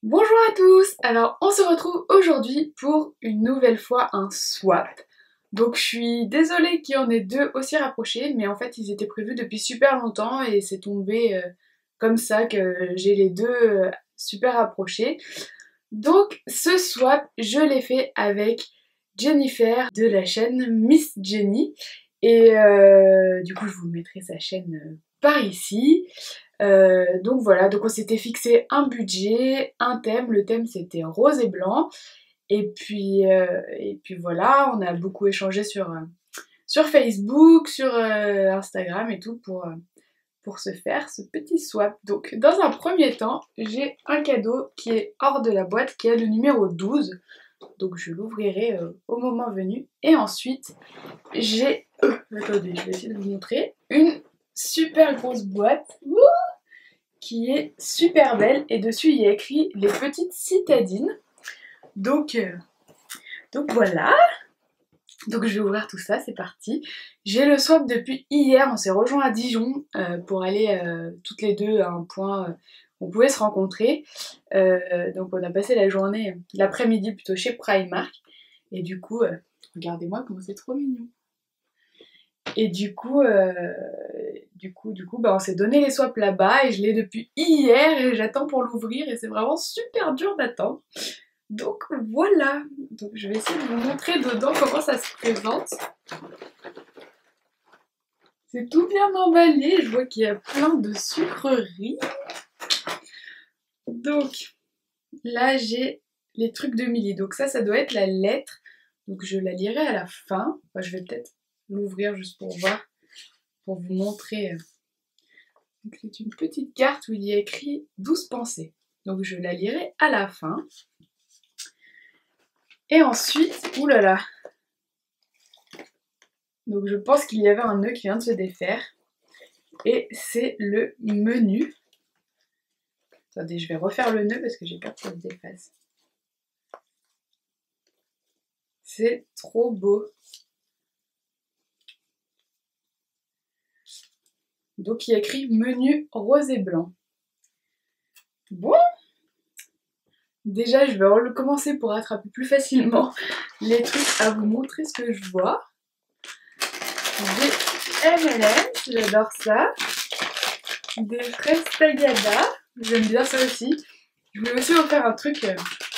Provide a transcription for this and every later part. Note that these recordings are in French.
Bonjour à tous. Alors on se retrouve aujourd'hui pour une nouvelle fois un swap. Donc je suis désolée qu'il y en ait deux aussi rapprochés, mais en fait ils étaient prévus depuis super longtemps et c'est tombé comme ça que j'ai les deux super rapprochés. Donc ce swap je l'ai fait avec Jennifer de la chaîne Miss Jenny et du coup je vous mettrai sa chaîne par ici. Donc voilà, donc on s'était fixé un budget, un thème, le thème c'était rose et blanc. Et puis voilà, on a beaucoup échangé sur Facebook, sur Instagram et tout pour se faire ce petit swap. Donc dans un premier temps, j'ai un cadeau qui est hors de la boîte, qui est le numéro 12. Donc je l'ouvrirai au moment venu. Et ensuite, j'ai... attendez, je vais essayer de vous montrer. Une super grosse boîte. Wouh, qui est super belle et dessus il y a écrit les petites citadines. Donc, donc voilà, donc je vais ouvrir tout ça, c'est parti. J'ai le swap depuis hier, on s'est rejoint à Dijon pour aller toutes les deux à un point où on pouvait se rencontrer. Donc on a passé la journée, l'après-midi plutôt chez Primark. Et du coup, regardez-moi comment c'est trop mignon. Et bah, on s'est donné les swaps là-bas et je l'ai depuis hier et j'attends pour l'ouvrir et c'est vraiment super dur d'attendre. Donc voilà, donc je vais essayer de vous montrer dedans comment ça se présente. C'est tout bien emballé, je vois qu'il y a plein de sucreries. Donc là j'ai les trucs de Milly, donc ça doit être la lettre. Donc je la lirai à la fin, enfin, je vais peut-être l'ouvrir juste pour voir, pour vous montrer. Donc c'est une petite carte où il y a écrit 12 pensées. Donc je la lirai à la fin. Et ensuite, oulala. Donc je pense qu'il y avait un nœud qui vient de se défaire. Et c'est le menu. Attendez, je vais refaire le nœud parce que j'ai peur que ça se défasse. C'est trop beau. Donc il y a écrit menu rose et blanc. Bon, déjà je vais recommencer pour attraper plus facilement les trucs à vous montrer ce que je vois. Des M&M's, j'adore ça. Des fraises tagada, j'aime bien ça aussi. Je voulais aussi vous faire un truc,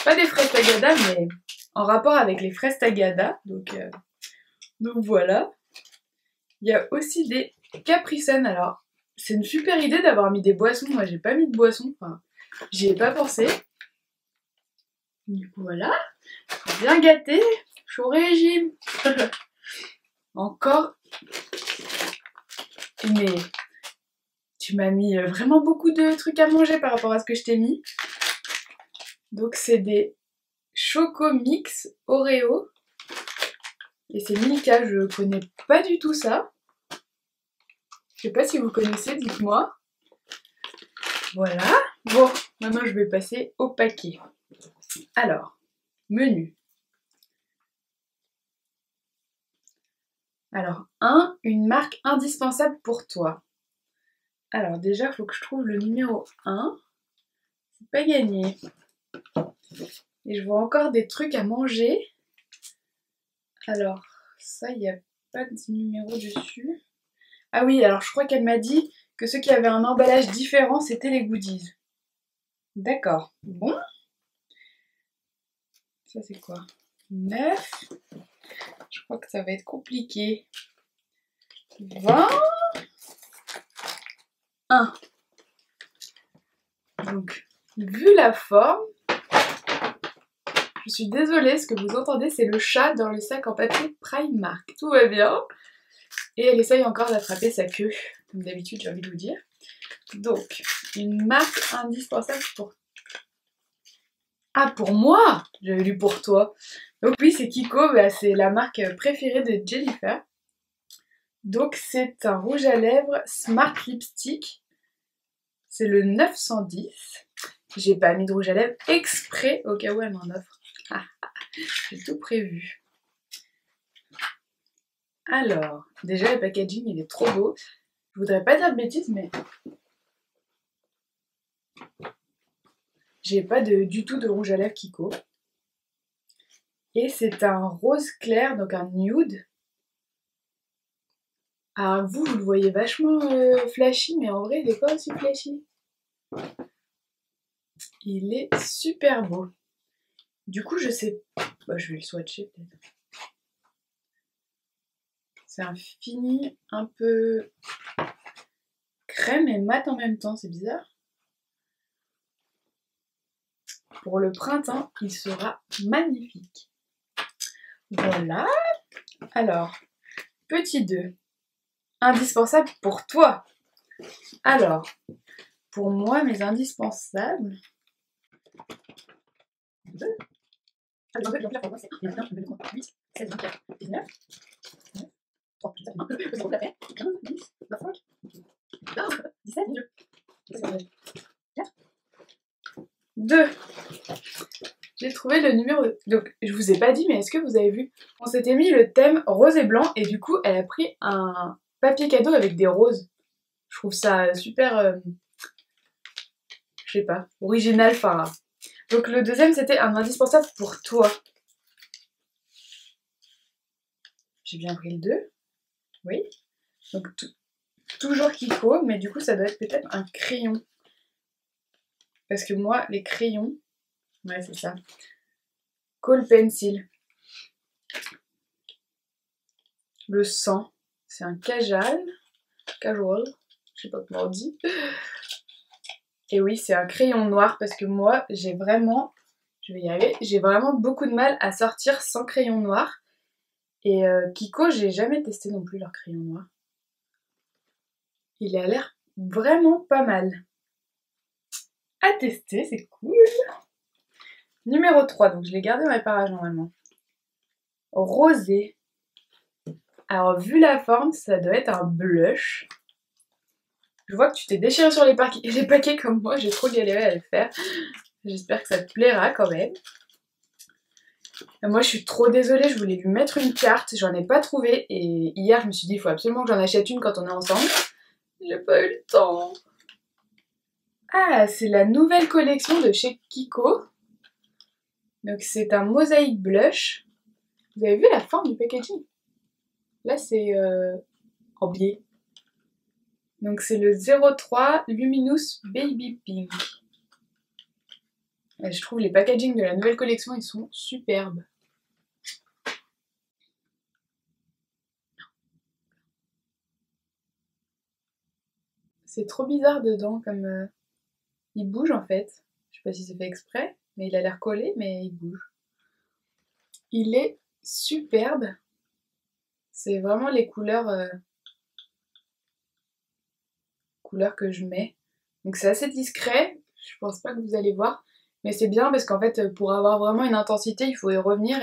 pas des fraises tagada, mais en rapport avec les fraises tagada. Donc voilà. Il y a aussi des Capri Sun. Alors, c'est une super idée d'avoir mis des boissons. Moi, j'ai pas mis de boissons. Enfin, j'y ai pas pensé. Du coup, voilà. Bien gâté. Je suis au régime. Encore. Mais tu m'as mis vraiment beaucoup de trucs à manger par rapport à ce que je t'ai mis. Donc, c'est des Choco Mix Oreo. Et c'est Milka. Je connais pas du tout ça. Je sais pas si vous connaissez, dites-moi. Voilà. Bon, maintenant je vais passer au paquet. Alors, menu. Alors, une marque indispensable pour toi. Alors déjà, il faut que je trouve le numéro 1. C'est pas gagné. Et je vois encore des trucs à manger. Alors, ça, il n'y a pas de numéro dessus. Ah oui, alors je crois qu'elle m'a dit que ceux qui avaient un emballage différent, c'était les goodies. D'accord. Bon. Ça, c'est quoi? 9. Je crois que ça va être compliqué. 20. 1. Donc, vu la forme, je suis désolée, ce que vous entendez, c'est le chat dans le sac en papier Primark. Tout va bien. Et elle essaye encore d'attraper sa queue, comme d'habitude, j'ai envie de vous dire. Donc, une marque indispensable pour... Ah, pour moi! J'avais lu pour toi. Donc oui, c'est Kiko, bah, c'est la marque préférée de Jennifer. Donc c'est un rouge à lèvres Smart Lipstick. C'est le 910. J'ai pas mis de rouge à lèvres exprès au cas où elle m'en offre. J'ai tout prévu. Alors, déjà le packaging il est trop beau. Je voudrais pas dire de bêtises, mais J'ai pas du tout de rouge à lèvres Kiko. Et c'est un rose clair, donc un nude. Alors vous le voyez vachement flashy, mais en vrai il est pas aussi flashy. Il est super beau. Du coup je sais... Bah, je vais le swatcher peut-être. C'est un fini un peu crème et mat en même temps, c'est bizarre. Pour le printemps, il sera magnifique. Voilà. Alors, petit 2. Indispensable pour toi. Alors, pour moi, mes indispensables... Deux. J'ai trouvé le numéro 2. Donc, je vous ai pas dit, mais est-ce que vous avez vu? On s'était mis le thème rose et blanc, et du coup, elle a pris un papier cadeau avec des roses. Je trouve ça super... je sais pas, original, enfin... Donc, le deuxième, c'était un indispensable pour toi. J'ai bien pris le 2. Oui. Donc, toujours Kiko, mais du coup, ça doit être peut-être un crayon. Parce que moi, les crayons... Ouais, c'est ça. Kohl Pencil. Le 100, c'est un casual, je sais pas comment on dit. Et oui, c'est un crayon noir parce que moi, j'ai vraiment, je vais y arriver, j'ai vraiment beaucoup de mal à sortir sans crayon noir. Et Kiko, j'ai jamais testé non plus leur crayon noir. Il a l'air vraiment pas mal. À tester, c'est cool. Numéro 3, donc je l'ai gardé dans les parages normalement. Rosé. Alors, vu la forme, ça doit être un blush. Je vois que tu t'es déchiré sur les paquets comme moi, j'ai trop galéré à le faire. J'espère que ça te plaira quand même. Et moi, je suis trop désolée, je voulais lui mettre une carte, j'en ai pas trouvé. Et hier, je me suis dit, il faut absolument que j'en achète une quand on est ensemble. J'ai pas eu le temps. Ah, c'est la nouvelle collection de chez Kiko. Donc, c'est un mosaïque blush. Vous avez vu la forme du packaging? Là, c'est en biais. Donc c'est le 03 Luminous Baby Pink. Et je trouve les packagings de la nouvelle collection, ils sont superbes. C'est trop bizarre dedans, comme... il bouge en fait. Je sais pas si c'est fait exprès, mais il a l'air collé, mais il bouge. Il est superbe. C'est vraiment les couleurs que je mets. Donc c'est assez discret, je pense pas que vous allez voir. Mais c'est bien parce qu'en fait, pour avoir vraiment une intensité, il faut y revenir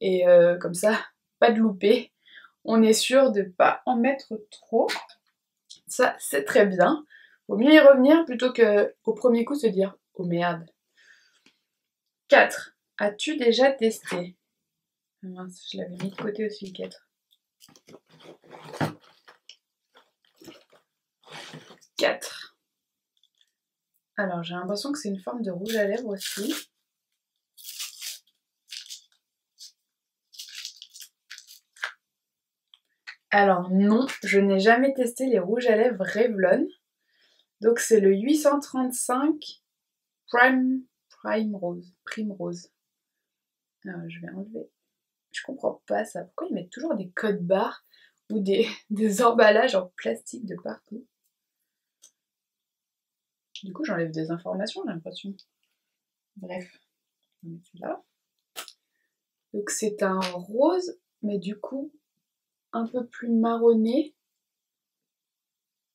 et comme ça, pas de louper. On est sûr de pas en mettre trop. Ça, c'est très bien. Vaut mieux y revenir plutôt que au premier coup se dire « Oh merde ». 4. As-tu déjà testé? Mince, je l'avais mis de côté aussi le 4. 4. Alors, j'ai l'impression que c'est une forme de rouge à lèvres aussi. Alors non, je n'ai jamais testé les rouges à lèvres Revlon. Donc c'est le 835 Prime Rose. Alors, je vais enlever. Je comprends pas ça. Pourquoi ils mettent toujours des codes barres ou des emballages en plastique de partout? Du coup, j'enlève des informations, j'ai l'impression. Bref, on va mettre là. Donc c'est un rose, mais du coup, un peu plus marronné.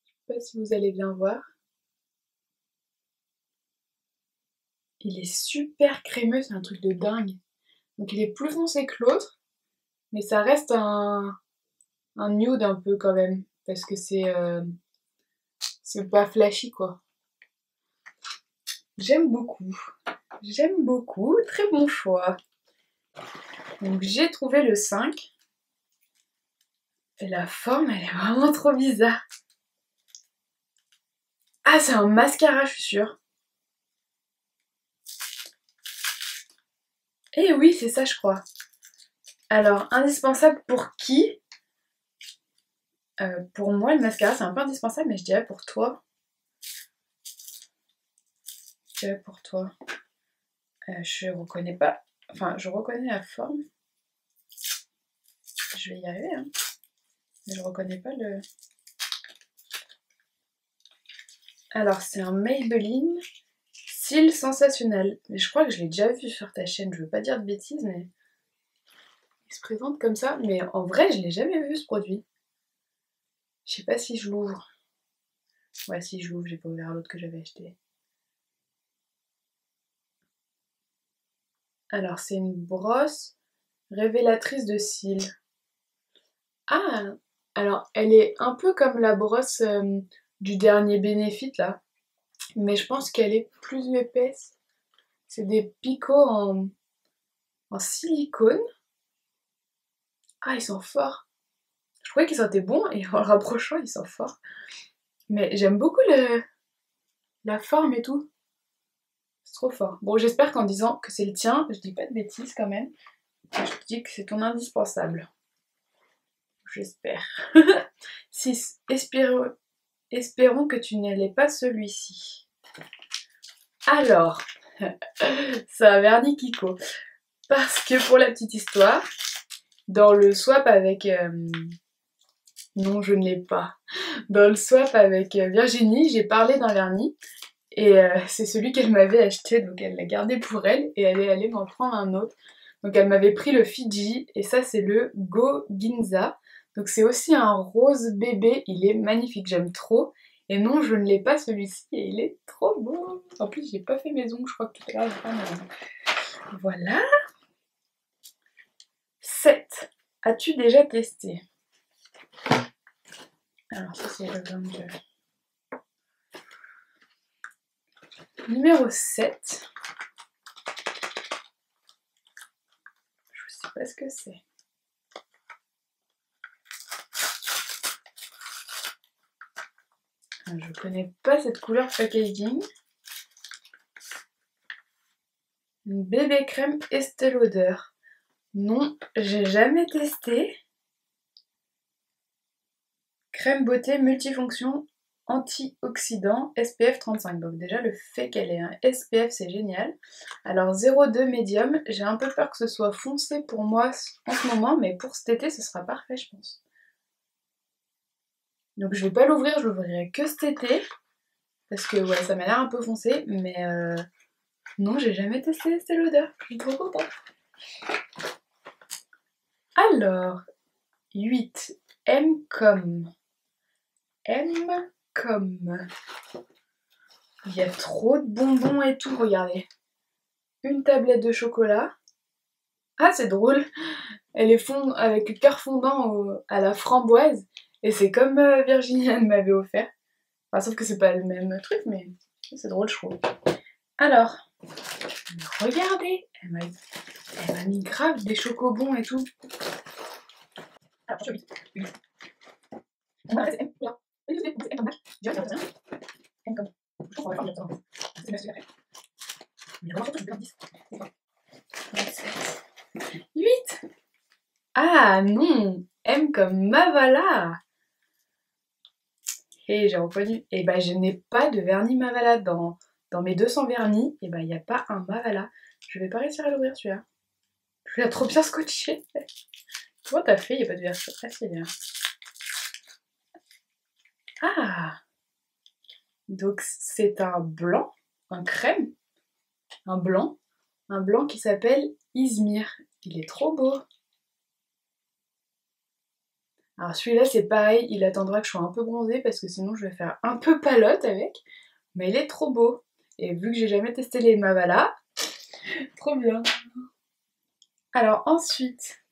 Je sais pas si vous allez bien voir. Il est super crémeux, c'est un truc de dingue. Donc il est plus foncé que l'autre, mais ça reste un nude un peu quand même, parce que c'est pas flashy quoi. J'aime beaucoup, très bon choix. Donc j'ai trouvé le 5. Et la forme, elle est vraiment trop bizarre. Ah, c'est un mascara, je suis sûre. Eh oui, c'est ça, je crois. Alors, indispensable pour qui? Pour moi, le mascara, c'est un peu indispensable, mais je dirais pour toi. Je dirais pour toi. Je reconnais pas. Enfin, je reconnais la forme. Je vais y arriver, hein. Mais je reconnais pas le... Alors, c'est un Maybelline Cils Sensationnel. Mais je crois que je l'ai déjà vu sur ta chaîne. Je veux pas dire de bêtises, mais... il se présente comme ça. Mais en vrai, je l'ai jamais vu, ce produit. Je sais pas si je l'ouvre. Ouais, si je l'ouvre, j'ai pas ouvert l'autre que j'avais acheté. Alors, c'est une brosse révélatrice de cils. Ah! Alors, elle est un peu comme la brosse du dernier Benefit, là. Mais je pense qu'elle est plus épaisse. C'est des picots en silicone. Ah, ils sont forts. Je croyais qu'ils sentaient bon et en le rapprochant, ils sont forts. Mais j'aime beaucoup la forme et tout. C'est trop fort. Bon, j'espère qu'en disant que c'est le tien, je dis pas de bêtises quand même. Je te dis que c'est ton indispensable. J'espère. 6. Espérons que tu n'allais pas celui-ci. Alors, c'est un vernis Kiko. Parce que pour la petite histoire, dans le swap avec... non, je ne l'ai pas. Dans le swap avec Virginie, j'ai parlé d'un vernis. Et c'est celui qu'elle m'avait acheté, donc elle l'a gardé pour elle. Et elle est allée m'en prendre un autre. Donc elle m'avait pris le Fiji. Et ça, c'est le Go Ginza. Donc c'est aussi un rose bébé. Il est magnifique, j'aime trop. Et non, je ne l'ai pas celui-ci. Et il est trop beau. En plus, j'ai pas fait mes ongles. Je crois que tout à l'heure, j'ai pas mes ongles. Voilà. 7. As-tu déjà testé? Alors ça c'est le 22. Numéro 7. Je sais pas ce que c'est. Je connais pas cette couleur packaging. Une bébé crème Estée Lauder. Non, j'ai jamais testé. Crème beauté multifonction antioxydant SPF 35. Donc déjà le fait qu'elle ait un SPF c'est génial. Alors 0,2 médium, j'ai un peu peur que ce soit foncé pour moi en ce moment, mais pour cet été ce sera parfait je pense. Donc je vais pas l'ouvrir, je l'ouvrirai que cet été. Parce que ouais ça m'a l'air un peu foncé, mais non j'ai jamais testé Estée Lauder, je suis trop contente. Alors, 8. M comme. M comme. Il y a trop de bonbons et tout, regardez. Une tablette de chocolat. Ah, c'est drôle. Elle est avec le cœur fondant à la framboise. Et c'est comme Virginie elle m'avait offert. Enfin, sauf que c'est pas le même truc, mais c'est drôle, je trouve. Alors, regardez. Elle m'a mis grave des chocobons et tout. Alors, je suis 8. M comme. Je trouve qu'on va faire c'est bien celui-là. Mais alors, je peux 10. 8. Ah non, M comme Mavala. Et j'ai reconnu. Et bah je n'ai pas de vernis Mavala dans mes 200 vernis. Et bah il n'y a pas un Mavala. Je vais pas réussir à l'ouvrir celui-là. Je l'ai trop bien scotché. Comment t'as fait? Il n'y a pas de version. Ah c'est bien. Ah. Donc c'est un blanc, un crème, un blanc qui s'appelle Izmir. Il est trop beau. Alors celui-là c'est pareil, il attendra que je sois un peu bronzée parce que sinon je vais faire un peu palote avec. Mais il est trop beau. Et vu que j'ai jamais testé les Mavala, trop bien. Alors ensuite,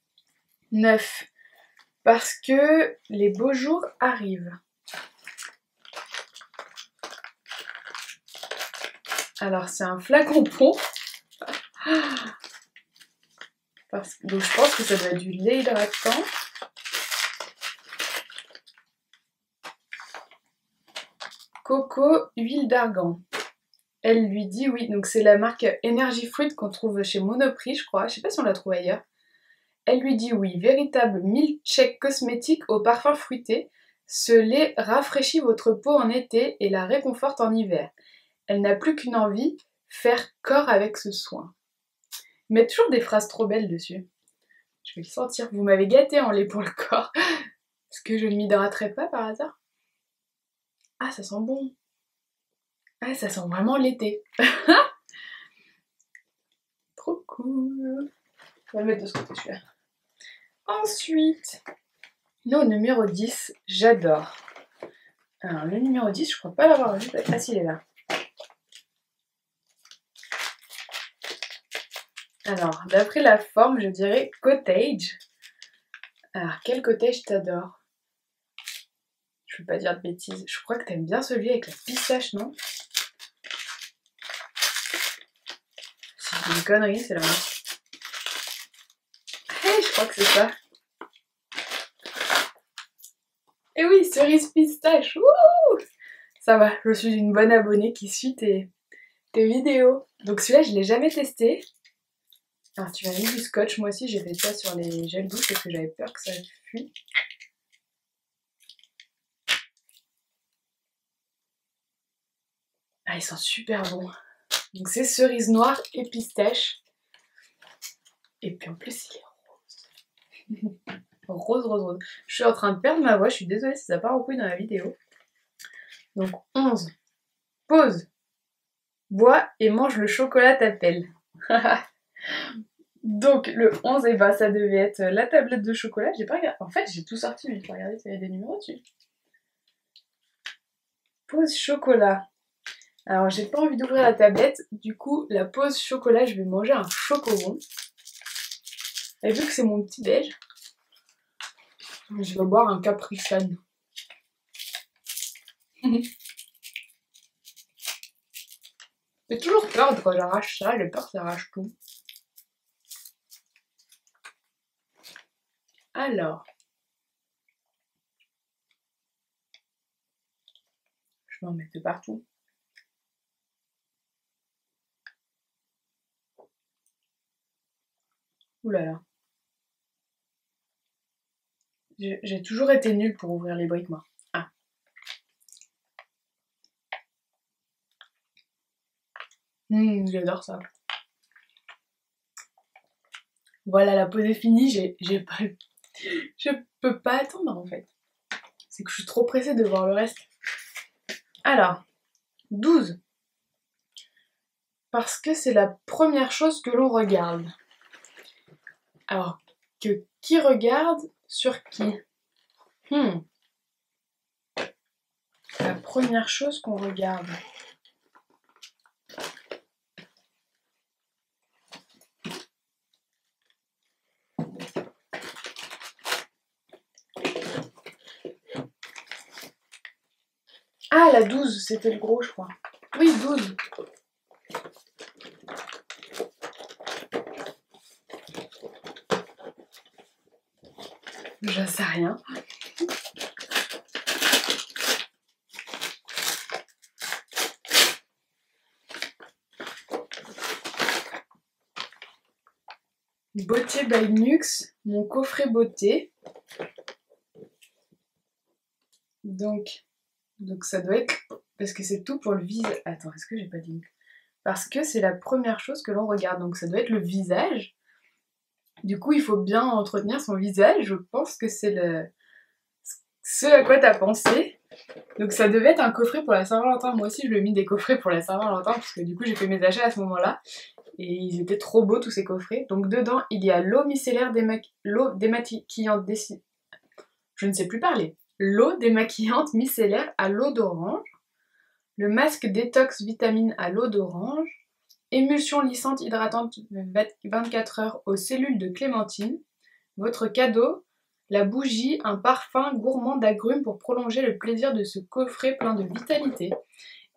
9. Parce que les beaux jours arrivent. Alors c'est un flacon pont. Donc je pense que ça doit être du lait hydratant. Coco, huile d'argan. Elle lui dit oui, donc c'est la marque Energy Fruit qu'on trouve chez Monoprix, je crois. Je sais pas si on la trouve ailleurs. Elle lui dit oui, véritable milkshake cosmétique au parfum fruité. Ce lait rafraîchit votre peau en été et la réconforte en hiver. Elle n'a plus qu'une envie, faire corps avec ce soin. Il met toujours des phrases trop belles dessus. Je vais le sentir. Vous m'avez gâté en lait pour le corps. Est-ce que je ne m'hydraterai pas par hasard? Ah, ça sent bon. Ah, ça sent vraiment l'été. Trop cool. On va le mettre de ce côté, celui-là. Ensuite, le numéro 10, j'adore. Alors, le numéro 10, je crois pas l'avoir vu. Ah, si, il est là. Alors, d'après la forme, je dirais cottage. Alors, quel cottage t'adores? Je veux pas dire de bêtises. Je crois que t'aimes bien celui avec la pistache, non? Si je dis une connerie, c'est la même. Hey, je crois que c'est ça. Et oui, cerise pistache. Wouh! Ça va, je suis une bonne abonnée qui suit tes vidéos. Donc celui-là, je l'ai jamais testé. Alors tu m'as mis du scotch, moi aussi j'ai fait ça sur les gels douche parce que j'avais peur que ça fuit. Ah, ils sont super bons. Donc c'est cerise noire et pistache. Et puis en plus il est rose. Rose, rose, rose. Je suis en train de perdre ma voix, je suis désolée si ça part en couille dans la vidéo. Donc 11. Pause. Bois et mange le chocolat t'appelle. Donc le 11, et bah, ça devait être la tablette de chocolat. J'ai pas regardé. En fait, j'ai tout sorti, mais il faut regarder s'il y a des numéros dessus. Pause chocolat. Alors, j'ai pas envie d'ouvrir la tablette. Du coup, la pause chocolat, je vais manger un chocobon. Et vu que c'est mon petit déj, je vais boire un Capri Sun. J'ai toujours peur quand j'arrache ça. J'ai peur que ça arrache tout. Alors, je vais en mettre de partout. Ouh là là. J'ai toujours été nulle pour ouvrir les briques, moi. Ah. J'adore ça. Voilà, la pause est finie. Je peux pas attendre en fait. C'est que je suis trop pressée de voir le reste. Alors, 12. Parce que c'est la première chose que l'on regarde. Alors, que qui regarde sur qui? La première chose qu'on regarde. Ah, la 12, c'était le gros, je crois. Oui, 12. J'en sais rien. Beauté by Nux, mon coffret beauté. Donc ça doit être... Parce que c'est tout pour le visage. Attends, est-ce que j'ai pas dit? Parce que c'est la première chose que l'on regarde. Donc ça doit être le visage. Du coup, il faut bien entretenir son visage. Je pense que c'est ce à quoi t'as pensé. Donc ça devait être un coffret pour la Saint-Valentin. Moi aussi, je lui ai mis des coffrets pour la Saint-Valentin parce que du coup, j'ai fait mes achats à ce moment-là. Et ils étaient trop beaux tous ces coffrets. Donc dedans, il y a l'eau micellaire l'eau démaquillante je ne sais plus parler. L'eau démaquillante micellaire à l'eau d'orange. Le masque détox vitamine à l'eau d'orange. Émulsion lissante hydratante 24 heures aux cellules de clémentine. Votre cadeau, la bougie, un parfum gourmand d'agrumes pour prolonger le plaisir de ce coffret plein de vitalité.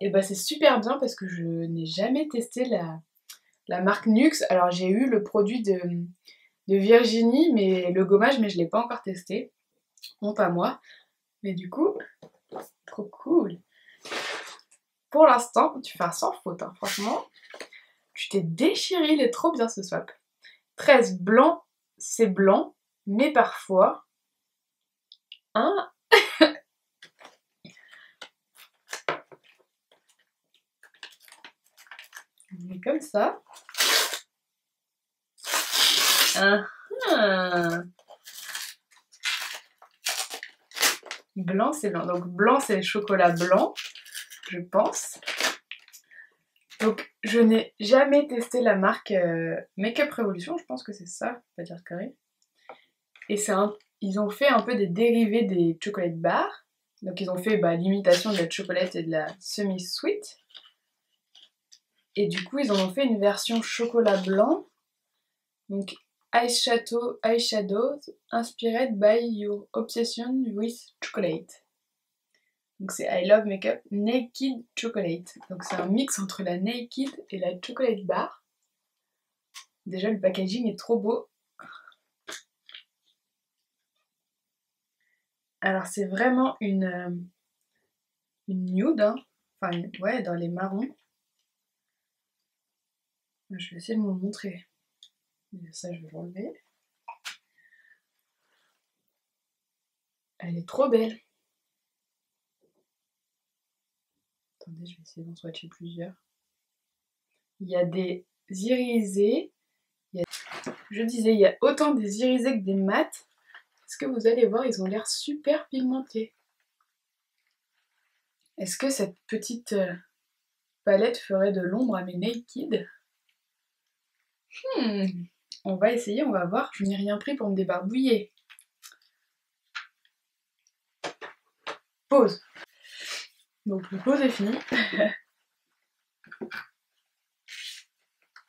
Et bah c'est super bien parce que je n'ai jamais testé la marque Nux. Alors j'ai eu le produit de Virginie, mais le gommage, mais je ne l'ai pas encore testé. Honte à moi. Mais du coup, trop cool. pour l'instant, tu fais un sans faute, hein. Franchement, tu t'es déchiré, il est trop bien ce swap. 13 blanc, c'est blanc, mais parfois... Hein. On est comme ça. Blanc, c'est blanc. Donc blanc, c'est le chocolat blanc, je pense. Donc je n'ai jamais testé la marque Make-up Revolution, je pense que c'est ça, pas dire carré. Et ils ont fait un peu des dérivés des chocolate bars. Donc ils ont fait l'imitation de la chocolate et de la semi-sweet. Et du coup ils en ont fait une version chocolat blanc. Donc eyeshadows inspired by your obsession with chocolate. Donc c'est I Love Makeup Naked Chocolate. Donc c'est un mix entre la Naked et la Chocolate Bar. Déjà le packaging est trop beau. Alors c'est vraiment une nude, hein. Enfin ouais, dans les marrons. Je vais essayer de vous le montrer. Ça je vais l'enlever. Elle est trop belle. Attendez, je vais essayer d'en swatcher plusieurs. Il y a des irisés. Je disais, il y a autant des irisés que des mats. Est-ce que vous allez voir, ils ont l'air super pigmentés. Est-ce que cette petite palette ferait de l'ombre à mes naked? On va essayer, on va voir. Je n'ai rien pris pour me débarbouiller. Pause. Donc le pause est fini.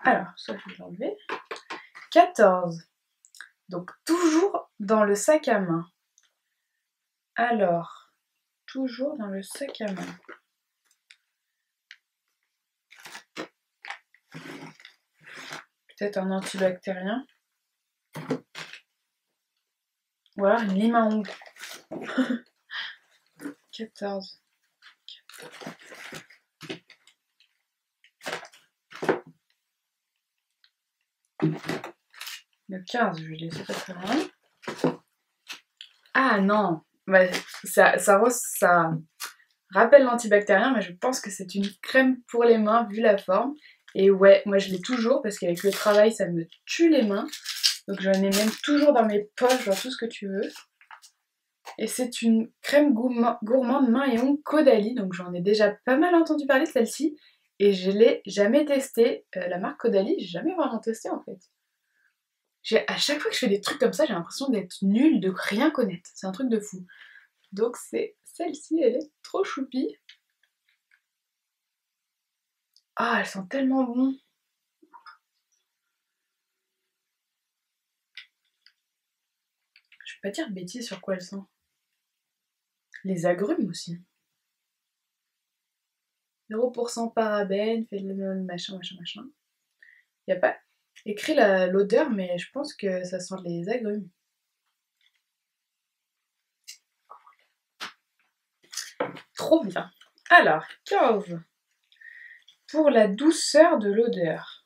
Alors, ça je vais l'enlever. 14. Donc toujours dans le sac à main. Alors, toujours dans le sac à main. Peut-être un antibactérien. Ou alors une lime à ongles. 14. Le 15, je vais laisser pas très loin. Ah non, ça rappelle l'antibactérien, mais je pense que c'est une crème pour les mains vu la forme. Et ouais, moi je l'ai toujours parce qu'avec le travail ça me tue les mains. Donc j'en ai même toujours dans mes poches, dans tout ce que tu veux. Et c'est une crème gourmande main et ongles Caudalie. Donc j'en ai déjà pas mal entendu parler de celle-ci. Et je l'ai jamais testée. La marque Caudalie, j'ai jamais vraiment testé en fait. À chaque fois que je fais des trucs comme ça, j'ai l'impression d'être nulle, de rien connaître. C'est un truc de fou. Donc c'est celle-ci, elle est trop choupie. Ah, elles sont tellement bonnes. Je vais pas dire de bêtises sur quoi elles sont. Les agrumes aussi. 0% parabènes, fait le machin. Il n'y a pas écrit l'odeur, mais je pense que ça sent les agrumes. Trop bien. Alors, 15. Pour la douceur de l'odeur.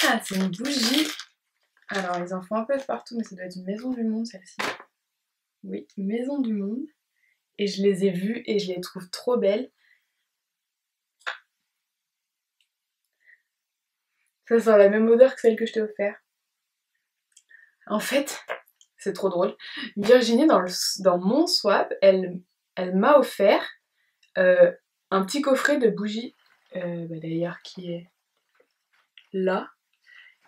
Ah, c'est une bougie. Alors, ils en font un peu partout, mais ça doit être une Maison du Monde, celle-ci. Oui, Maison du Monde. Et je les ai vues et je les trouve trop belles. Ça sent la même odeur que celle que je t'ai offerte. En fait, c'est trop drôle. Virginie, dans mon swap, elle m'a offert un petit coffret de bougies, d'ailleurs qui est là.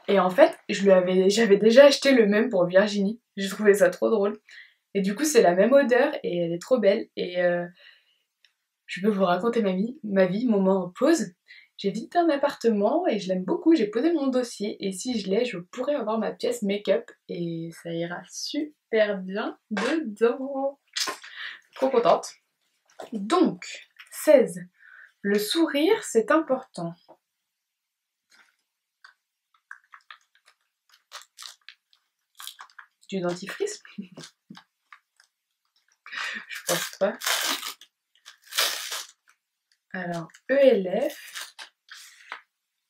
Et en fait, j'avais déjà acheté le même pour Virginie. J'ai trouvé ça trop drôle. Et du coup, c'est la même odeur et elle est trop belle. Et je peux vous raconter ma vie, moment en pause. J'ai visité un appartement et je l'aime beaucoup. J'ai posé mon dossier et si je l'ai, je pourrais avoir ma pièce make-up et ça ira super bien dedans. Trop contente. Donc, 16. Le sourire, c'est important. Du dentifrice? Je pense pas. Alors, ELF.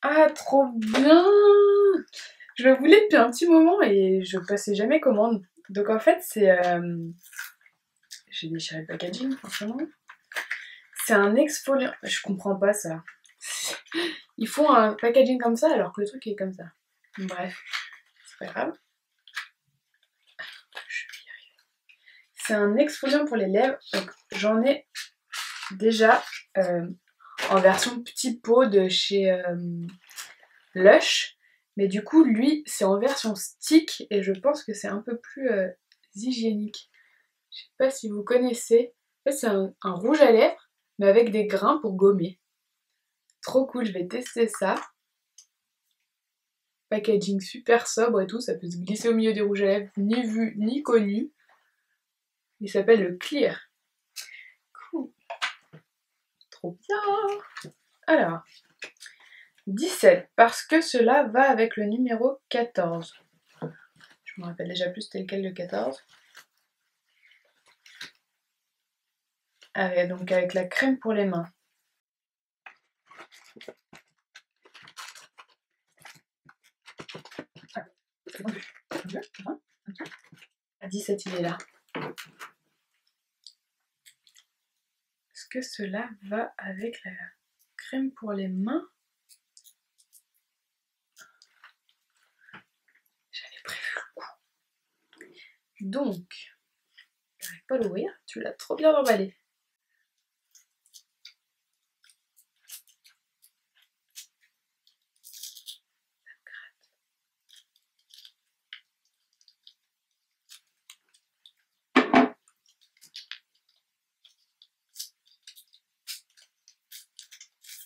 Ah, trop bien! Je le voulais depuis un petit moment et je passais jamais commande. Donc en fait, c'est... J'ai déchiré le packaging, forcément. C'est un exfoliant. Je comprends pas ça. Ils font un packaging comme ça alors que le truc est comme ça. Bref, c'est pas grave. Je vais y arriver. C'est un exfoliant pour les lèvres. Donc j'en ai déjà en version petit pot de chez Lush. Mais du coup, lui, c'est en version stick et je pense que c'est un peu plus hygiénique. Je sais pas si vous connaissez. En fait, c'est un rouge à lèvres, mais avec des grains pour gommer. Trop cool, je vais tester ça. Packaging super sobre et tout, ça peut se glisser au milieu des rouges à lèvres, ni vu ni connu. Il s'appelle le Clear. Cool. Trop bien. Alors, 17, parce que cela va avec le numéro 14. Je me rappelle déjà plus c'était lequel le 14. Ah, donc avec la crème pour les mains. À 17, il est là. Est-ce que cela va avec la crème pour les mains? J'avais prévu le coup. Donc, j'arrive pas à l'ouvrir, tu l'as trop bien emballé.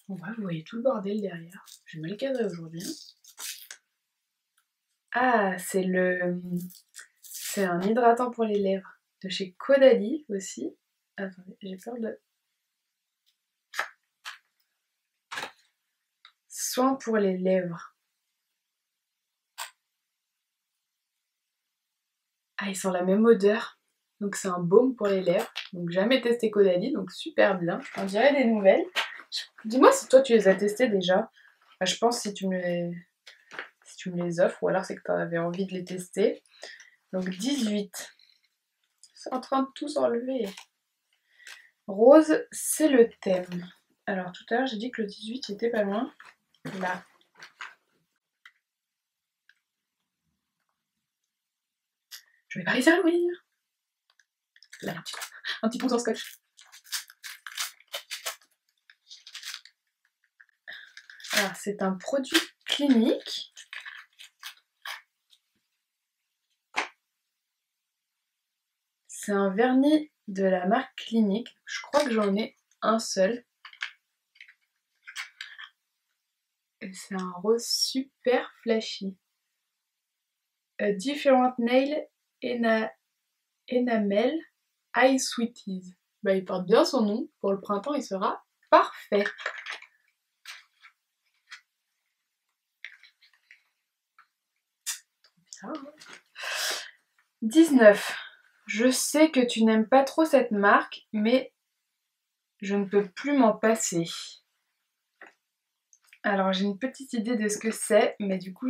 Bon, bah, vous voyez tout le bordel derrière. Je vais mal cadrer aujourd'hui. Ah, c'est un hydratant pour les lèvres de chez Caudalie aussi. Attendez, j'ai peur de... Soin pour les lèvres. Ah, ils sont la même odeur. Donc c'est un baume pour les lèvres. Donc jamais testé Caudalie, donc super bien. On dirait des nouvelles. Dis-moi si toi tu les as testés déjà. Enfin, je pense si tu me les offres, ou alors c'est que tu avais envie de les tester. Donc 18. C'est en train de tout s'enlever. Rose, c'est le thème. Alors tout à l'heure j'ai dit que le 18 était pas loin. Là. Je vais pas réussir à l'ouvrir. Là, un petit pont en scotch. Alors c'est un produit clinique. C'est un vernis de la marque Clinique. Je crois que j'en ai un seul. Et c'est un rose super flashy. Different Nail Enamel Eye Sweeties. Bah, il porte bien son nom. Pour le printemps, il sera parfait. Trop bien. 19. Je sais que tu n'aimes pas trop cette marque, mais je ne peux plus m'en passer. Alors j'ai une petite idée de ce que c'est, mais du coup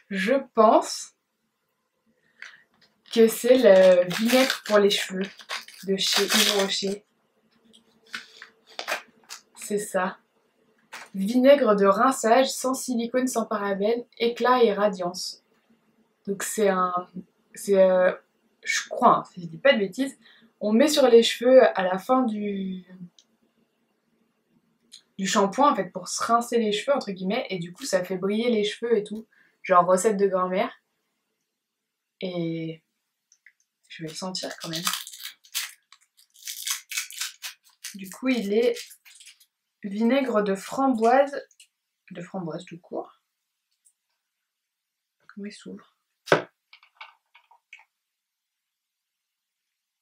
je pense que c'est le vinaigre pour les cheveux de chez Yves Rocher. C'est ça. Vinaigre de rinçage, sans silicone, sans parabènes, éclat et radiance. Donc je crois, hein, si je dis pas de bêtises, on met sur les cheveux à la fin du shampoing en fait pour se rincer les cheveux entre guillemets et du coup ça fait briller les cheveux et tout, genre recette de grand-mère. Et je vais le sentir quand même. Du coup il est vinaigre de framboise tout court. Comment il s'ouvre?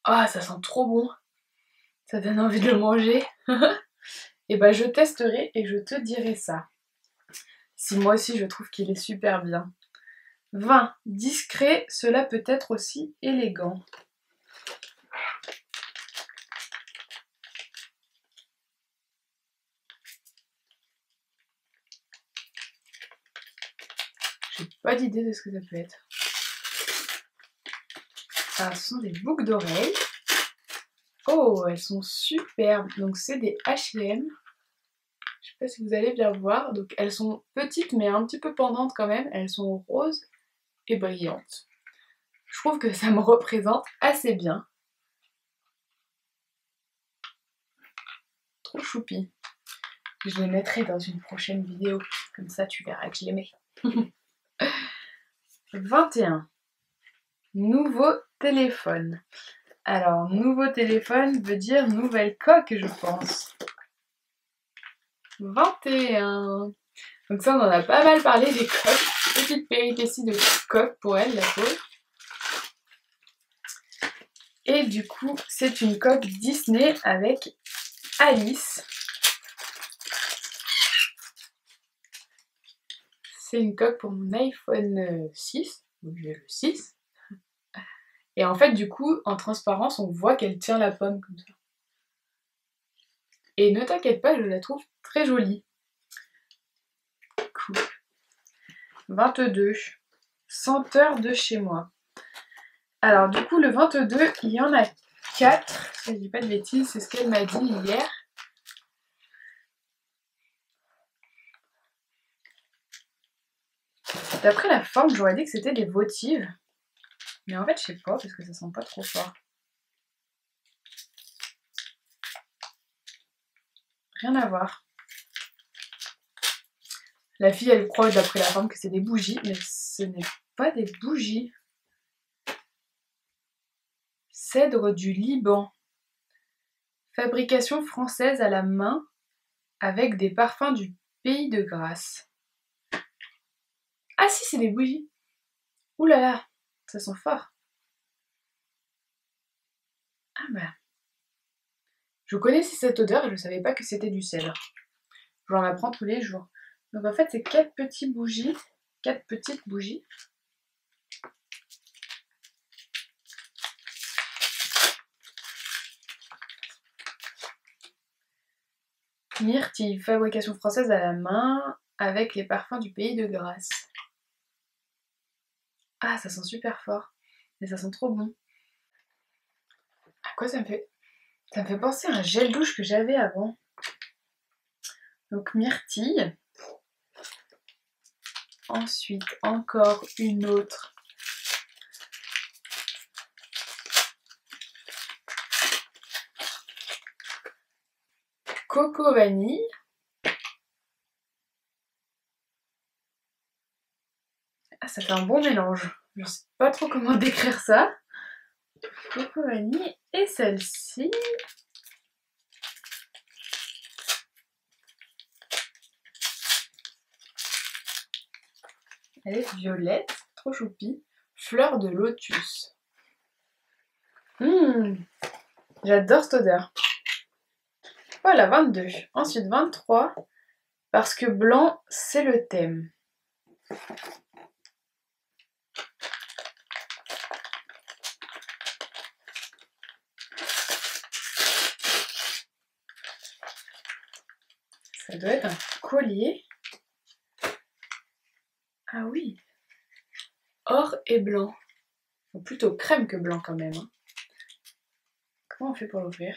Ah, ça sent trop bon. Ça donne envie de le manger. Et bah je testerai et je te dirai ça. Si moi aussi je trouve qu'il est super bien. 20. Discret, cela peut être aussi élégant. J'ai pas d'idée de ce que ça peut être. Alors, ce sont des boucles d'oreilles. Oh, elles sont superbes. Donc c'est des H&M. Je sais pas si vous allez bien voir. Donc elles sont petites mais un petit peu pendantes quand même. Elles sont roses et brillantes. Je trouve que ça me représente assez bien. Trop choupi. Je les mettrai dans une prochaine vidéo. Comme ça tu verras que je les mets. 21. Nouveau téléphone. Alors, nouveau téléphone veut dire nouvelle coque, je pense. 21. Donc ça, on en a pas mal parlé des coques. Petite péripétie de coque pour elle, la pauvre. Et du coup, c'est une coque Disney avec Alice. C'est une coque pour mon iPhone 6. Donc j'ai le 6. Et en fait, du coup, en transparence, on voit qu'elle tient la pomme comme ça. Et ne t'inquiète pas, je la trouve très jolie. Cool. 22. Senteur de chez moi. Alors du coup, le 22, il y en a 4. Si je dis pas de bêtises, c'est ce qu'elle m'a dit hier. D'après la forme, j'aurais dit que c'était des votives. Mais en fait, je sais pas, parce que ça sent pas trop fort. Rien à voir. La fille, elle croit d'après la forme que c'est des bougies, mais ce n'est pas des bougies. Cèdre du Liban. Fabrication française à la main avec des parfums du pays de Grasse. Ah si, c'est des bougies. Ouh là là, ça sent fort. Ah bah. Je connaissais cette odeur et je ne savais pas que c'était du cèdre. J'en apprends tous les jours. Donc en fait, c'est 4 petites bougies. 4 petites bougies. Myrtille, fabrication française à la main avec les parfums du pays de Grasse. Ah, ça sent super fort. Et ça sent trop bon. À quoi ça me fait? Ça me fait penser à un gel douche que j'avais avant. Donc myrtille. Ensuite, encore une autre. Coco vanille. Ah, ça fait un bon mélange. Je ne sais pas trop comment décrire ça. Coco vanille. Et celle-ci. Elle est violette, trop choupie. Fleur de lotus. J'adore cette odeur. Voilà, 22. Ensuite, 23. Parce que blanc, c'est le thème. Ça doit être un collier. Ah oui. Or et blanc. Ou plutôt crème que blanc quand même. Hein. Comment on fait pour l'ouvrir?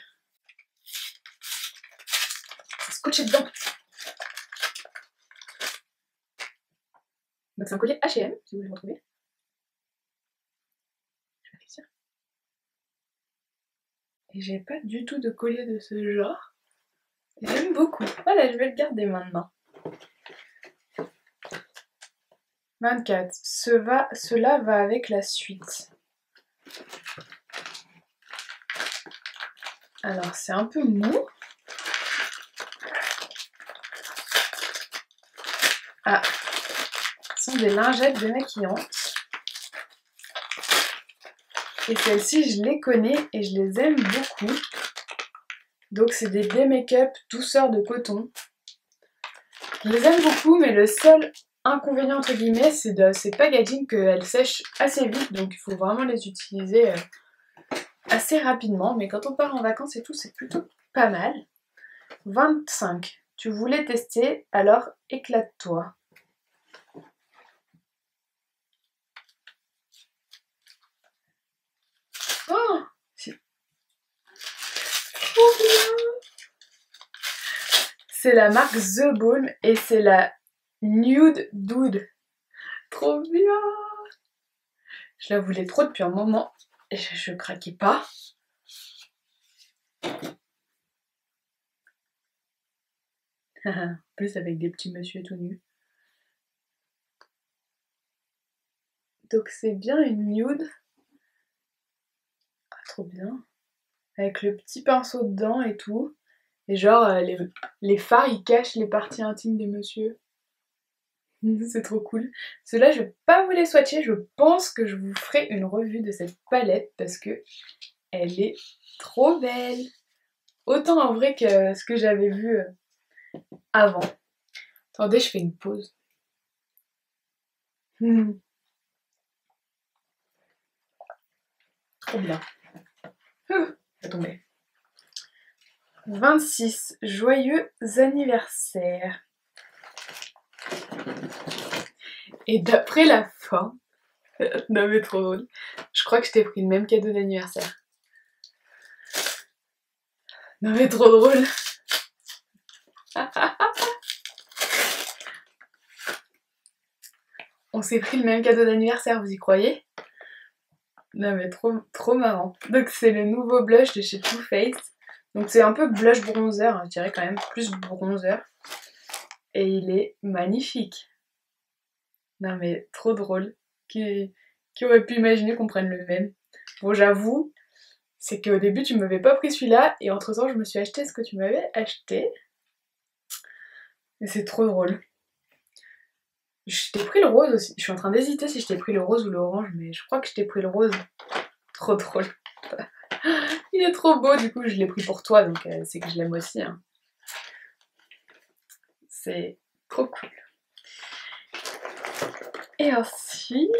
C'est scotché dedans. Donc c'est un collier H&M, si vous voulez le retrouver. Je vais réussir. Et j'ai pas du tout de collier de ce genre. J'aime beaucoup. Voilà, je vais le garder maintenant. 24. Cela va avec la suite. Alors, c'est un peu mou. Ah, ce sont des lingettes démaquillantes. Et celles-ci, je les connais et je les aime beaucoup. Donc c'est des Day Make-up douceur de coton. Je les aime beaucoup, mais le seul inconvénient entre guillemets, c'est de ces packaging qu'elles sèchent assez vite, donc il faut vraiment les utiliser assez rapidement. Mais quand on part en vacances et tout, c'est plutôt pas mal. 25. Tu voulais tester, alors éclate-toi. Oh, c'est trop bien! C'est la marque The Balm et c'est la Nude Dude. Trop bien! Je la voulais trop depuis un moment et je craquais pas. En plus avec des petits messieurs tout nus. Donc c'est bien une nude. Ah, trop bien. Avec le petit pinceau dedans et tout. Et genre les fards ils cachent les parties intimes des messieurs. C'est trop cool. Ceux-là je vais pas vous les swatcher. Je pense que je vous ferai une revue de cette palette parce que elle est trop belle. Autant en vrai que ce que j'avais vu avant. Attendez, je fais une pause. Trop bien. Ça tomber. 26. Joyeux anniversaire. Et d'après la fin, non mais trop drôle, je crois que je t'ai pris le même cadeau d'anniversaire. Non mais trop drôle. On s'est pris le même cadeau d'anniversaire, vous y croyez? Non mais trop marrant. Donc c'est le nouveau blush de chez Too Faced. Donc c'est un peu blush bronzer, hein, je dirais quand même plus bronzer. Et il est magnifique. Non mais trop drôle. Qui aurait pu imaginer qu'on prenne le même? Bon j'avoue, c'est qu'au début tu m'avais pas pris celui-là et entre temps je me suis acheté ce que tu m'avais acheté. Et c'est trop drôle. Je t'ai pris le rose aussi. Je suis en train d'hésiter si je t'ai pris le rose ou l'orange, mais je crois que je t'ai pris le rose. Trop drôle. Il est trop beau, du coup je l'ai pris pour toi, donc c'est que je l'aime aussi. Hein. C'est trop cool. Et ensuite...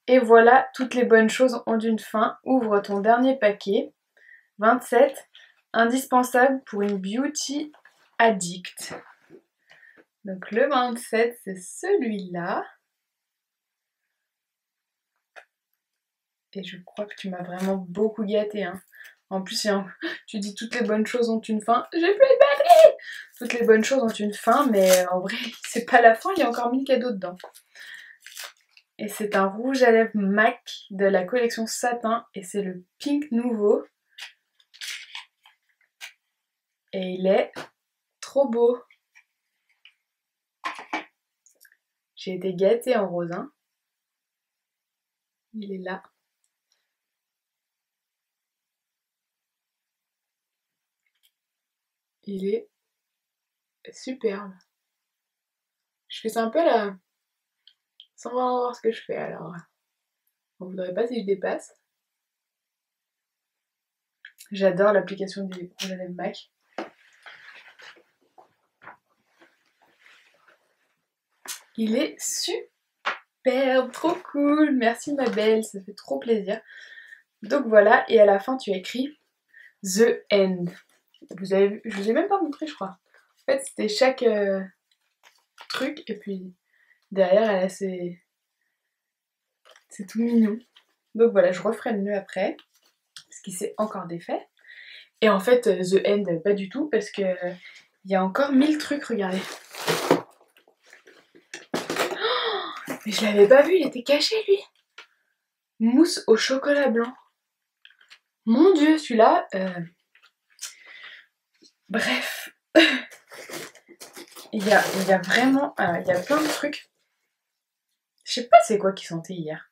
Et voilà, toutes les bonnes choses ont une fin. Ouvre ton dernier paquet. 27. Indispensable pour une beauty addict. Donc le 27, c'est celui-là. Et je crois que tu m'as vraiment beaucoup gâté. Hein. En plus, tu dis toutes les bonnes choses ont une fin. J'ai plus de batterie. Toutes les bonnes choses ont une fin, mais en vrai, c'est pas la fin, il y a encore 1000 cadeaux dedans. Et c'est un rouge à lèvres MAC de la collection Satin. Et c'est le Pink Nouveau. Et il est trop beau. J'ai été gâtée en rose. Hein. Il est là. Il est superbe. Je fais ça un peu là, sans vraiment voir ce que je fais alors. On voudrait pas si je dépasse. J'adore l'application des rouges à lèvres MAC. Il est superbe, trop cool. Merci ma belle, ça fait trop plaisir. Donc voilà, et à la fin tu as écrit The End. Vous avez vu, je vous ai même pas montré je crois. En fait c'était chaque truc et puis derrière elle a ses... C'est tout mignon. Donc voilà, je referai le nœud après, parce qu'il s'est encore défait. Et en fait, The End, pas du tout, parce que il y a encore 1000 trucs, regardez. Oh, mais je l'avais pas vu, il était caché lui. Mousse au chocolat blanc. Mon dieu, celui-là... Bref. il y a vraiment... il y a plein de trucs. Je sais pas c'est quoi qui sentait hier.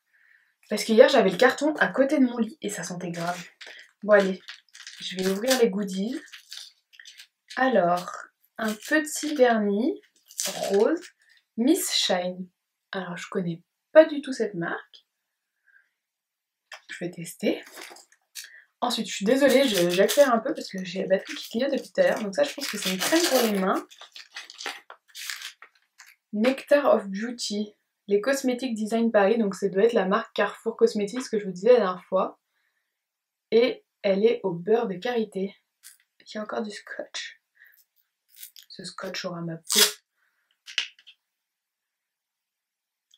Parce que hier, j'avais le carton à côté de mon lit et ça sentait grave. Bon allez, je vais ouvrir les goodies. Alors, un petit vernis rose Miss Shine. Alors, je connais pas du tout cette marque. Je vais tester. Ensuite, je suis désolée, j'accélère un peu parce que j'ai la batterie qui clignote depuis tout à l'heure. Donc ça, je pense que c'est une crème pour les mains. Nectar of Beauty. Les Cosmetics Design Paris. Donc ça doit être la marque Carrefour Cosmetics que je vous disais la dernière fois. Et elle est au beurre de karité. Il y a encore du scotch. Ce scotch aura ma peau.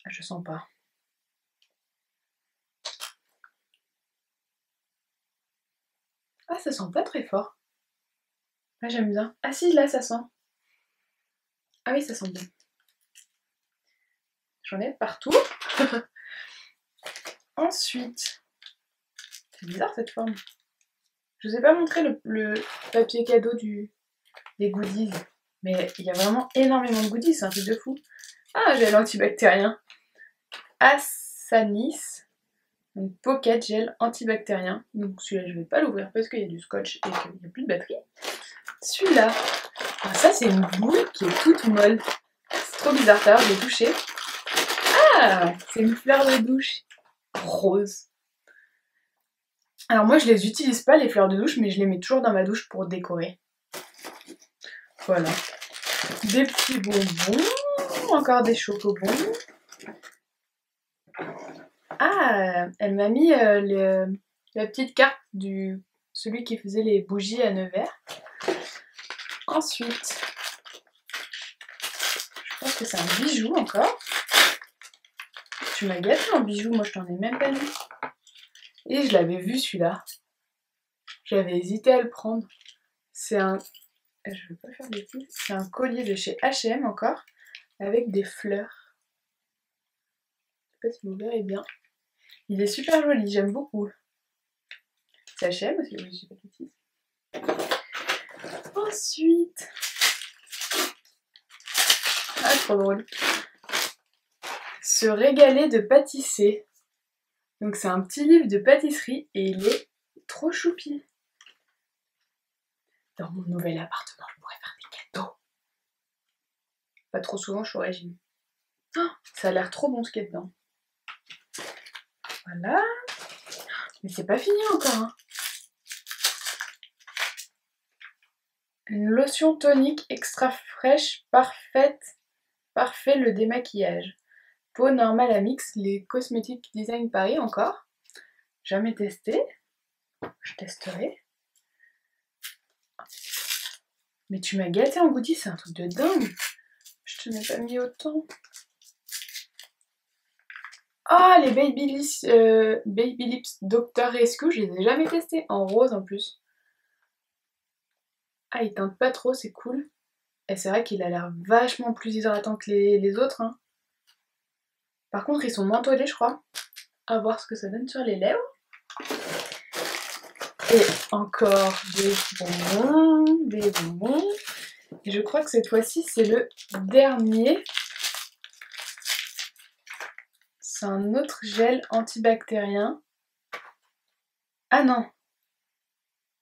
Ah, je sens pas. Ah, ça sent pas très fort. Ah, j'aime bien. Ah si, là, ça sent. Ah oui, ça sent bien. J'en ai partout. Ensuite, c'est bizarre cette forme. Je vous ai pas montré le papier cadeau des goodies. Mais il y a vraiment énormément de goodies, c'est un truc de fou. Ah, j'ai l'antibactérien. Asanis. Donc Pocket Gel antibactérien. Donc celui-là, je vais pas l'ouvrir parce qu'il y a du scotch et qu'il n'y a plus de batterie. Celui-là, ah, ça c'est une boule qui est toute molle. C'est trop bizarre, ça, je l'ai touché. Ah, c'est une fleur de douche rose. Alors moi je les utilise pas les fleurs de douche, mais je les mets toujours dans ma douche pour décorer. Voilà. Des petits bonbons, encore des chocobons. Ah, elle m'a mis la petite carte du celui qui faisait les bougies à Nevers. Ensuite, je pense que c'est un bijou encore. Tu m'as gâté en bijou, moi je t'en ai même pas mis. Et je l'avais vu celui-là. J'avais hésité à le prendre. C'est un... Je veux pas faire de bêtises. C'est un collier de chez H&M encore, avec des fleurs. Je sais pas si vous verrez bien. Il est super joli, j'aime beaucoup. C'est H&M aussi, oui, je sais pas de bêtises. Ensuite... Ah, trop drôle. Se régaler de pâtisser. Donc c'est un petit livre de pâtisserie et il est trop choupi. Dans mon nouvel appartement, je pourrais faire des cadeaux. Pas trop souvent, je suis au régime. Oh, ça a l'air trop bon ce qu'il y a dedans. Voilà. Mais c'est pas fini encore. Hein. Une lotion tonique extra fraîche, parfait le démaquillage. Peau normale à mix, les Cosmetics Design Paris encore. Jamais testé. Je testerai. Mais tu m'as gâté en goodies, c'est un truc de dingue. Je te n'ai pas mis autant. Ah, les Baby Lips Dr. Rescue, je les ai jamais testés. En rose en plus. Ah, il teinte pas trop, c'est cool. Et c'est vrai qu'il a l'air vachement plus hydratant que les autres. Hein. Par contre, ils sont mentholés, je crois. À voir ce que ça donne sur les lèvres. Et encore des bonbons. Et je crois que cette fois-ci, c'est le dernier. C'est un autre gel antibactérien. Ah non.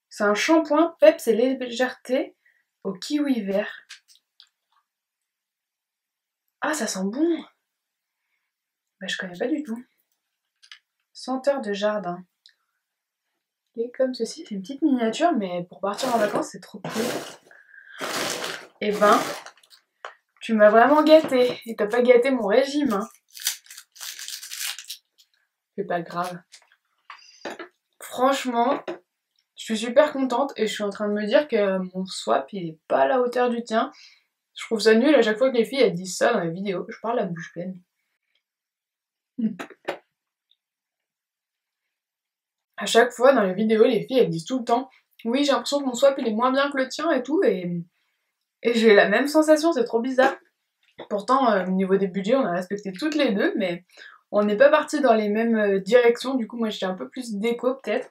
C'est un shampoing Peps et légèreté au kiwi vert. Ah, ça sent bon. Bah, je connais pas du tout. Senteur de jardin. Et comme ceci, c'est une petite miniature, mais pour partir en vacances, c'est trop cool. Et ben, tu m'as vraiment gâté. Et t'as pas gâté mon régime. Hein. C'est pas grave. Franchement, je suis super contente et je suis en train de me dire que mon swap, il est pas à la hauteur du tien. Je trouve ça nul à chaque fois que les filles elles disent ça dans les vidéos. Je parle la bouche pleine. À chaque fois dans les vidéos, les filles elles disent tout le temps oui, j'ai l'impression que mon swap il est moins bien que le tien et tout. Et j'ai la même sensation, c'est trop bizarre. Pourtant, au niveau des budgets, on a respecté toutes les deux, mais on n'est pas partis dans les mêmes directions. Du coup, moi j'étais un peu plus déco peut-être.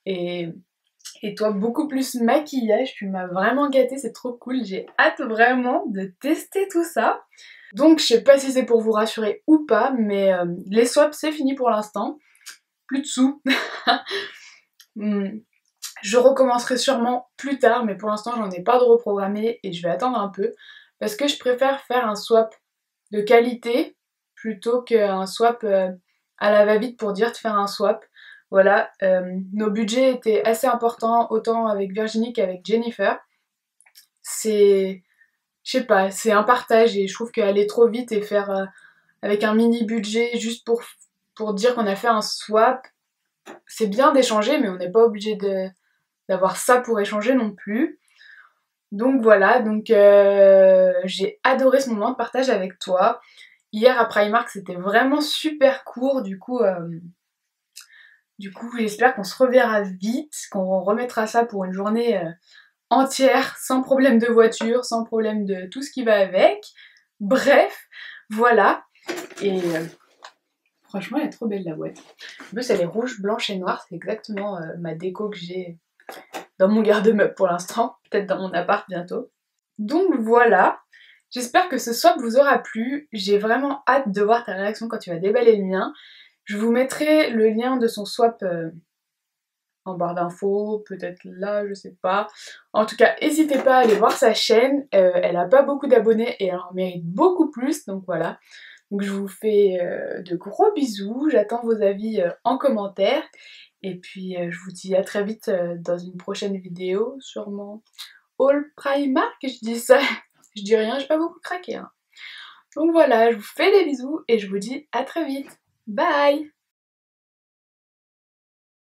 Et toi, beaucoup plus maquillage. Tu m'as vraiment gâté, c'est trop cool. J'ai hâte vraiment de tester tout ça. Donc, je sais pas si c'est pour vous rassurer ou pas, mais les swaps, c'est fini pour l'instant. Plus de sous. Je recommencerai sûrement plus tard, mais pour l'instant, j'en ai pas de reprogrammé et je vais attendre un peu. Parce que je préfère faire un swap de qualité plutôt qu'un swap à la va-vite pour dire de faire un swap. Voilà, nos budgets étaient assez importants, autant avec Virginie qu'avec Jennifer. C'est, je sais pas, c'est un partage et je trouve qu'aller trop vite et faire avec un mini budget juste pour dire qu'on a fait un swap, c'est bien d'échanger, mais on n'est pas obligé d'avoir ça pour échanger non plus. Donc voilà, donc j'ai adoré ce moment de partage avec toi. Hier à Primark, c'était vraiment super court, du coup j'espère qu'on se reverra vite, qu'on remettra ça pour une journée entière, sans problème de voiture, sans problème de tout ce qui va avec. Bref, voilà. Et franchement, elle est trop belle la boîte. En plus, elle est rouge, blanche et noire, c'est exactement ma déco que j'ai dans mon garde-meuble pour l'instant, peut-être dans mon appart bientôt. Donc voilà, j'espère que ce swap vous aura plu. J'ai vraiment hâte de voir ta réaction quand tu vas déballer le mien. Je vous mettrai le lien de son swap en barre d'infos, peut-être là, je sais pas. En tout cas, n'hésitez pas à aller voir sa chaîne. Elle a pas beaucoup d'abonnés et elle en mérite beaucoup plus, donc voilà. Donc je vous fais de gros bisous, j'attends vos avis en commentaire. Et puis je vous dis à très vite dans une prochaine vidéo, sûrement All Primark, je dis ça, je dis rien, j'ai pas beaucoup craqué. Hein. Donc voilà, je vous fais des bisous et je vous dis à très vite. Bye!